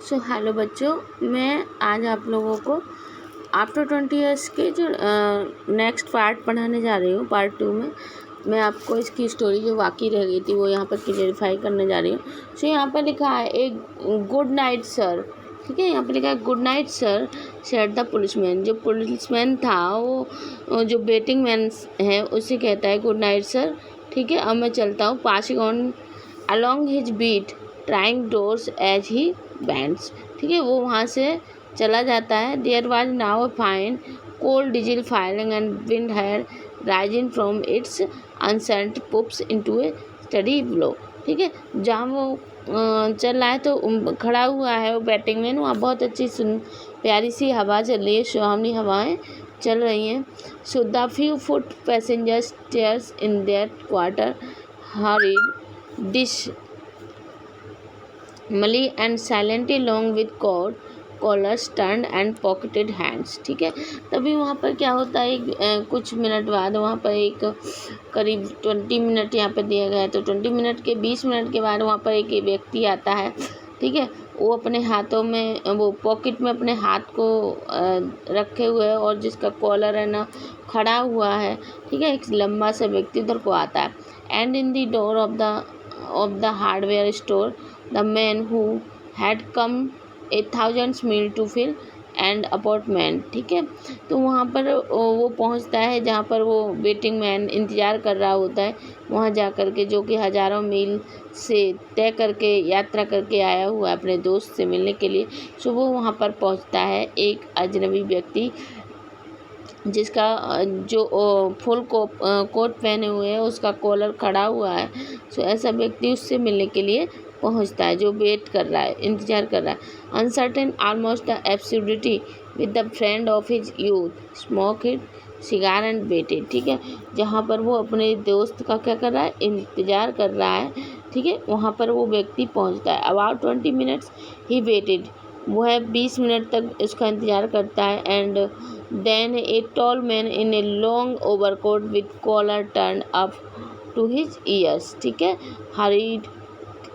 So hello बच्चों, मैं आज आप लोगों को आफ्टर 20 ईयर्स के जो नेक्स्ट पार्ट पढ़ाने जा रही हूँ। पार्ट 2 में मैं आपको इसकी स्टोरी जो वाकई रह गई थी वो यहाँ पर क्लियरिफाई करने जा रही हूँ। सो यहाँ पर लिखा है एक गुड नाइट सर। ठीक है, यहाँ पर लिखा है good night sir said the policeman. जो पुलिसमैन था वो जो बेटिंग मैन है उसे कहता है गुड नाइट सर। ठीक है, अब मैं चलता हूँ। Passing on along his beat trying doors as he bands. ठीक है, वो वहाँ से चला जाता है। There was now a fine cold drizzle falling and wind had rising from its uncertain puffs into a steady blow. ठीक है, जहाँ वो चल रहा है तो खड़ा हुआ है वो बैटिंग मैन। वहाँ बहुत अच्छी प्यारी सी हवा चल रही है, सुहावनी हवाएं चल रही हैं। So the few foot passengers chairs in that quarter hurried dismally and silently long with collars turn and pocketed hands. ठीक है, तभी वहाँ पर क्या होता है कुछ मिनट बाद वहाँ पर एक करीब 20 मिनट यहाँ पर दिया गया है, तो 20 मिनट के 20 मिनट के बाद वहाँ पर एक व्यक्ति आता है। ठीक है, वो अपने हाथों में वो पॉकेट में अपने हाथ को रखे हुए है और जिसका कॉलर है ना खड़ा हुआ है। ठीक है, एक लंबा सा व्यक्ति उधर को आता है। And in the door of the hardware store the man who had come 1,000 mile to fill and apartment. ठीक है, तो वहाँ पर वो पहुँचता है जहाँ पर वो वेटिंग मैन इंतज़ार कर रहा होता है। वहाँ जा कर के जो कि हज़ारों मील से तय करके यात्रा करके आया हुआ है अपने दोस्त से मिलने के लिए। सो वो वहाँ पर पहुँचता है एक अजनबी व्यक्ति जिसका जो फुल कोट पहने हुए है, उसका कॉलर खड़ा हुआ है। सो ऐसा व्यक्ति उससे मिलने के लिए पहुंचता है जो वेट कर रहा है, इंतजार कर रहा है। Uncertain almost the absurdity with the friend of his youth smoke hit cigar and waited. ठीक है, जहाँ पर वो अपने दोस्त का क्या कर रहा है, इंतजार कर रहा है। ठीक है, वहाँ पर वो व्यक्ति पहुँचता है। अबाउट 20 मिनट्स ही वेटेड, वो है 20 मिनट तक उसका इंतज़ार करता है। And then a tall man in a long overcoat with collar turn up to his ears. ठीक है, hurried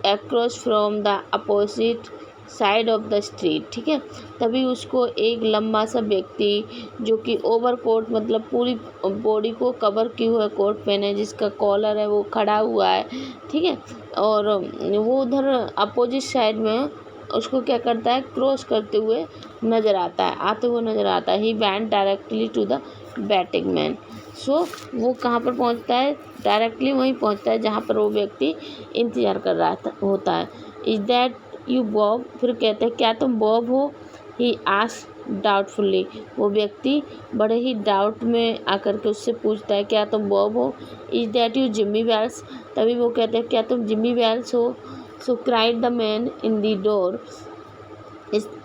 across from the opposite side of the street. ठीक है, तभी उसको एक लंबा सा व्यक्ति जो कि ओवरकोट मतलब पूरी बॉडी को कवर किए हुए कोट पहने जिसका कॉलर है वो खड़ा हुआ है। ठीक है, और वो उधर अपोजिट साइड में उसको क्या करता है, क्रॉस करते हुए नज़र आता है, आते हुए नज़र आता है। He went directly to the batting man. सो वो कहाँ पर पहुँचता है, डायरेक्टली वहीं पहुँचता है जहाँ पर वो व्यक्ति इंतज़ार कर रहा होता है। इज़ दैट यू बॉब, फिर कहते हैं क्या तुम बॉब हो। ही आस्क डाउटफुली, वो व्यक्ति बड़े ही डाउट में आकर के उससे पूछता है क्या तुम बॉब हो। Is that you Jimmy Wales, तभी वो कहते हैं क्या तुम जिम्मी वेल्स हो। So cried the man in the door,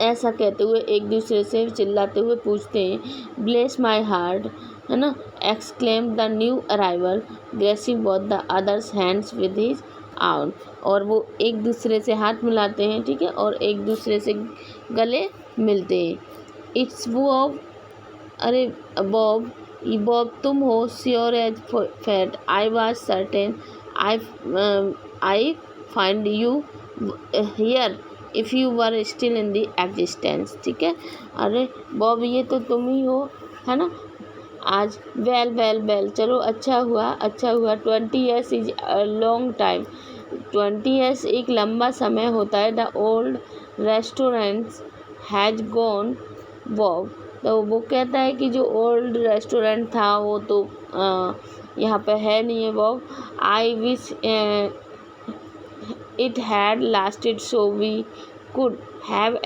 ऐसा कहते हुए एक दूसरे से चिल्लाते हुए पूछते हैं। ब्लेस माई हार्ट, है ना, exclaim the new arrival gracing both the others hands with his आउन, और वो एक दूसरे से हाथ मिलाते हैं। ठीक है, और एक दूसरे से गले मिलते हैं। इट्स बॉब, अरे बॉब, ये बॉब तुम हो। Sure as fate I was certain I find you here if you were still in the existence. ठीक है, अरे बॉब ये तो तुम ही हो, है ना। आज वेल वेल वेल, चलो अच्छा हुआ अच्छा हुआ। 20 years is a long time, 20 years एक लंबा समय होता है। The old restaurants has gone Bob, तो वो कहता है कि जो ओल्ड रेस्टोरेंट था वो तो यहाँ पे है नहीं है Bob. I wish it had lasted so we could have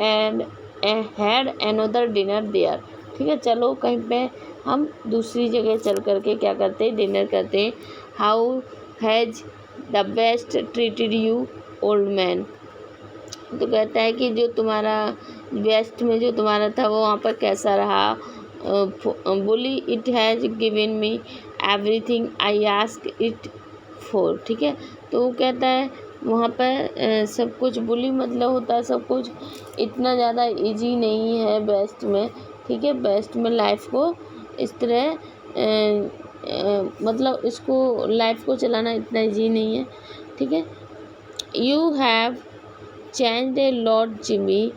had another dinner there। ठीक है, चलो कहीं पे हम दूसरी जगह चल करके क्या करते हैं, डिनर करते हैं। How has the best treated you old man, तो कहता है कि जो तुम्हारा वेस्ट में जो तुम्हारा था वो वहाँ पर कैसा रहा। बोली it has given me everything I ask it for. ठीक है, तो वो कहता है वहाँ पर सब कुछ, बुली मतलब होता है सब कुछ, इतना ज़्यादा इजी नहीं है बेस्ट में। ठीक है, बेस्ट में लाइफ को इस तरह मतलब इसको लाइफ को चलाना इतना इजी नहीं है। ठीक है, you have changed a lot, Jimmy.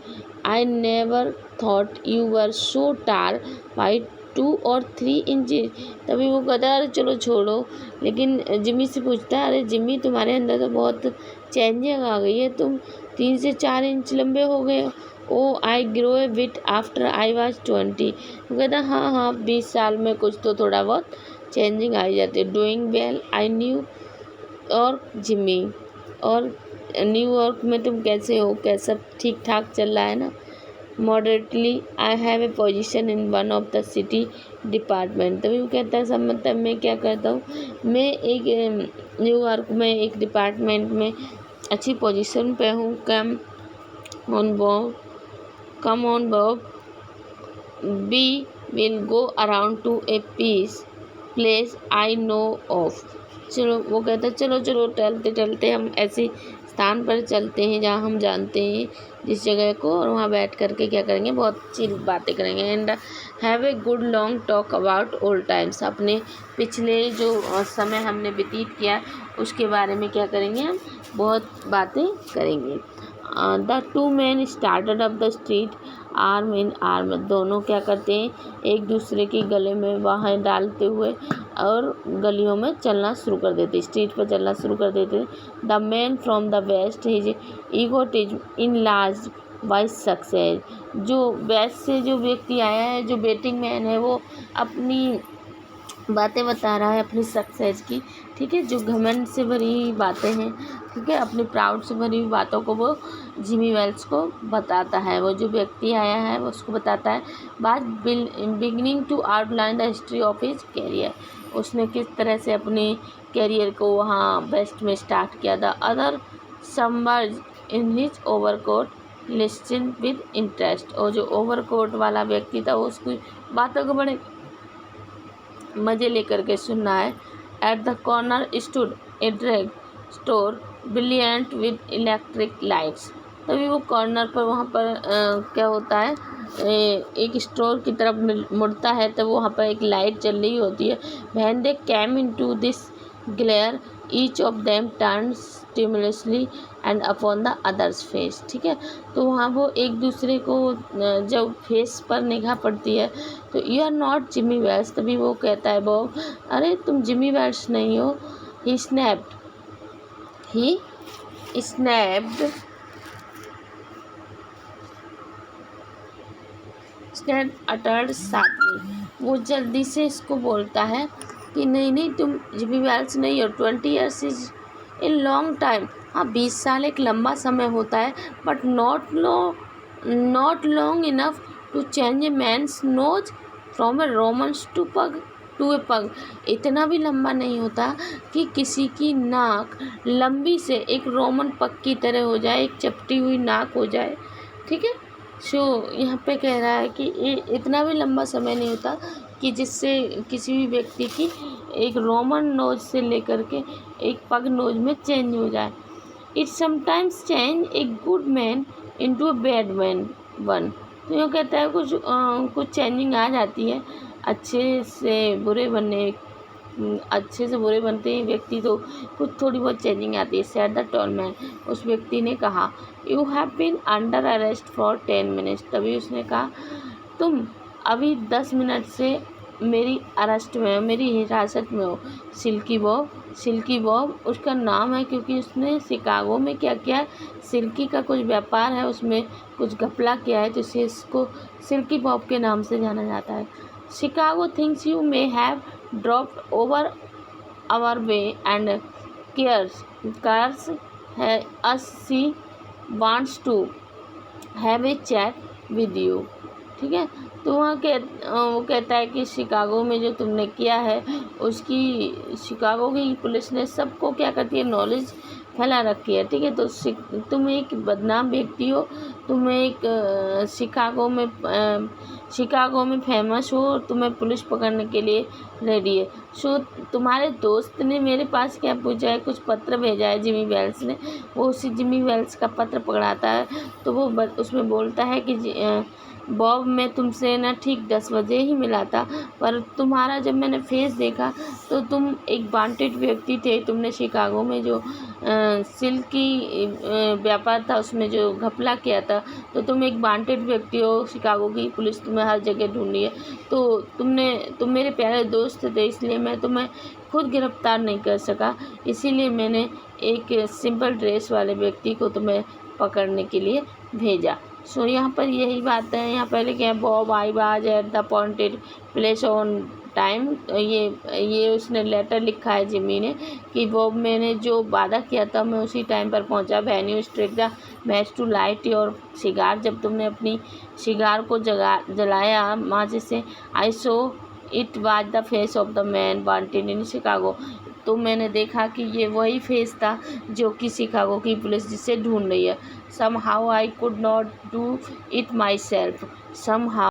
I never thought you were so tall by 2 or 3 inches. तभी वो कहता है अरे चलो छोड़ो, लेकिन जिमी से पूछता है अरे जिमी तुम्हारे अंदर तो बहुत चेंजिंग आ गई है, तुम 3 से 4 इंच लंबे हो गए हो। Oh I grow a bit after I was 20। वो कहता है हाँ 20 साल में कुछ तो थोड़ा बहुत चेंजिंग आ ही जाती है। डूइंग वेल आई न्यू और जिमी, और न्यूयॉर्क में तुम कैसे हो, कैसा ठीक ठाक चल रहा है ना। Moderately I have a position in one of the city department. तभी वो कहता है सब मतलब मैं क्या करता हूँ, मैं एक न्यूयॉर्क में एक डिपार्टमेंट में अच्छी पोजीशन पे हूँ। Come on Bob, we will go around to a place I know of. चलो वो कहता है चलो टहलते टहलते हम ऐसे स्थान पर चलते हैं जहाँ हम जानते हैं जिस जगह को, और वहाँ बैठ करके क्या करेंगे, बहुत अच्छी बातें करेंगे। And have a good long talk about old times. अपने पिछले जो समय हमने व्यतीत किया उसके बारे में क्या करेंगे, हम बहुत बातें करेंगे। The two man started up the street arm in arm. दोनों क्या करते हैं, एक दूसरे के गले में बाहें डालते हुए और गलियों में चलना शुरू कर देते, स्ट्रीट पर चलना शुरू कर देते। The man from the west his egotism in large by success. जो वेस्ट से जो व्यक्ति आया है, जो बेटिंग मैन है, वो अपनी बातें बता रहा है अपनी सक्सेस की, ठीक है, जो घमंड से भरी हुई बातें हैं, ठीक है, अपनी प्राउड से भरी हुई बातों को वो जिमी वेल्स को बताता है। वो जो व्यक्ति आया है वो उसको बताता है बात beginning to outline the history of his career. उसने किस तरह से अपने कैरियर को वहाँ वेस्ट में स्टार्ट किया। The other submerge in his overcoat listen with interest. और जो ओवरकोट वाला व्यक्ति था वो उसकी बातों को बड़े मज़े लेकर के सुनना है। At the corner stood a drug store brilliant with electric lights. तभी वो कॉर्नर पर वहाँ पर क्या होता है, एक स्टोर की तरफ मुड़ता है, तब वहाँ पर एक लाइट चल रही होती है। When they came into this glare each of them turn stimulusly and upon the others face. ठीक है, तो वहाँ वो एक दूसरे को जब फेस पर निगाह पड़ती है तो you are not Jimmy Wells. तभी वो कहता है बॉब अरे तुम जिमी वेल्स नहीं हो। ही स्नैप्ड अटर्ड शार्पली। वो जल्दी से इसको बोलता है कि नहीं तुम जिमी वेल्स नहीं हो। 20 years is a long time. हाँ 20 साल एक लंबा समय होता है, but not long enough to change a man's nose from a Roman's to a pug. इतना भी लंबा नहीं होता कि किसी की नाक लंबी से एक रोमन पग की तरह हो जाए, एक चपटी हुई नाक हो जाए। ठीक है, सो यहाँ पे कह रहा है कि इतना भी लंबा समय नहीं होता कि जिससे किसी भी व्यक्ति की एक रोमन नोज से लेकर के एक पग नोज में चेंज हो जाए। It sometimes change a good man into a bad man one. तो यूँ कहता है कुछ चेंजिंग आ जाती है, अच्छे से बुरे बनते हैं व्यक्ति, तो कुछ थोड़ी बहुत चेंजिंग आती है। Said the tall man. उस व्यक्ति ने कहा you have been under arrest for 10 minutes. तभी उसने कहा तुम अभी 10 मिनट से मेरी अरेस्ट में हो, मेरी हिरासत में हो। सिल्की बॉब उसका नाम है क्योंकि उसने शिकागो में क्या किया, सिल्की का कुछ व्यापार है, उसमें कुछ घपला किया है, तो इसे इसको सिल्की बॉब के नाम से जाना जाता है। Chicago thinks you may have dropped over our way and cares us she wants to have a chat with you। ठीक है, तो वो कहता है कि शिकागो में जो तुमने किया है उसकी शिकागो की पुलिस ने सबको क्या करती है, नॉलेज फैला रखी है। ठीक है, तो तुम एक बदनाम व्यक्ति हो, तुम्हें एक शिकागो में फेमस हो, तुम्हें पुलिस पकड़ने के लिए रेडी है। सो तुम्हारे दोस्त ने मेरे पास क्या पूछा है, कुछ पत्र भेजा है जिमी वेल्स ने। वो उसी जिमी वेल्स का पत्र पकड़ाता है, तो वो उसमें बोलता है कि बॉब, मैं तुमसे ना ठीक 10 बजे ही मिला था, पर तुम्हारा जब मैंने फेस देखा तो तुम एक वांटेड व्यक्ति थे। तुमने शिकागो में जो सिल्क की व्यापार था उसमें जो घपला किया था, तो तुम एक वांटेड व्यक्ति हो। शिकागो की पुलिस तुम्हें हर जगह ढूंढ रही है। तो तुम मेरे प्यारे दोस्त थे, इसलिए मैं तुम्हें खुद गिरफ्तार नहीं कर सका। इसीलिए मैंने एक सिंपल ड्रेस वाले व्यक्ति को तुम्हें पकड़ने के लिए भेजा। सो यहाँ पर यही बात है। यहाँ पहले क्या है, Bob I was at the appointed place on time. ये उसने लेटर लिखा है जिमी ने कि बॉब, मैंने जो वादा किया था मैं उसी टाइम पर पहुंचा। When you strike the match to light your cigar. जब तुमने अपनी सिगार को जलाया माचिस से, I saw it was the face of the man wanted in Chicago. तो मैंने देखा कि ये वही फेस था जो कि शिकागो की पुलिस जिसे ढूंढ रही है। Somehow I could not do it myself. Somehow